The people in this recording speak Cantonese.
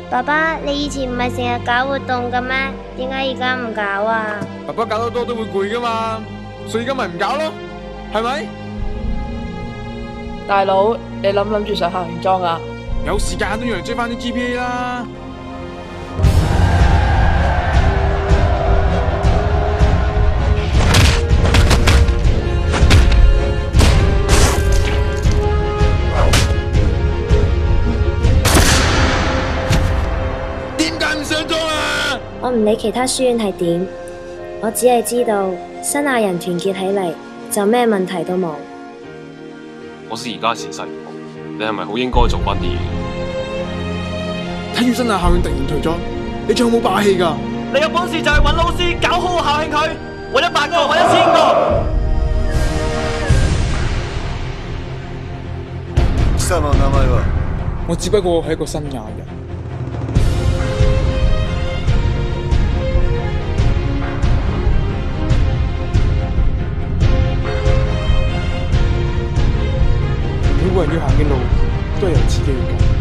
爸爸，你以前唔係成日搞活動嘅咩？點解而家唔搞啊？爸爸搞得多都會攰噶嘛，所以而家咪唔搞咯，係咪？大佬，你諗唔諗住上校慶裝啊？有時間都要嚟追翻啲 GPA 啦。點解唔上裝啊？我唔理其他書院係點，我只係知道新亞人團結起嚟就咩問題都冇。我知而家時勢唔好，你係咪好應該做翻啲嘢？睇住新亞校慶突然退咗，你仲有冇霸氣㗎？你有本事就係揾老師搞好校慶佢，揾100個，揾1000個。貴様の名前は？我只不過係一個新亞人。每個人要行嘅路都係由自己去揀。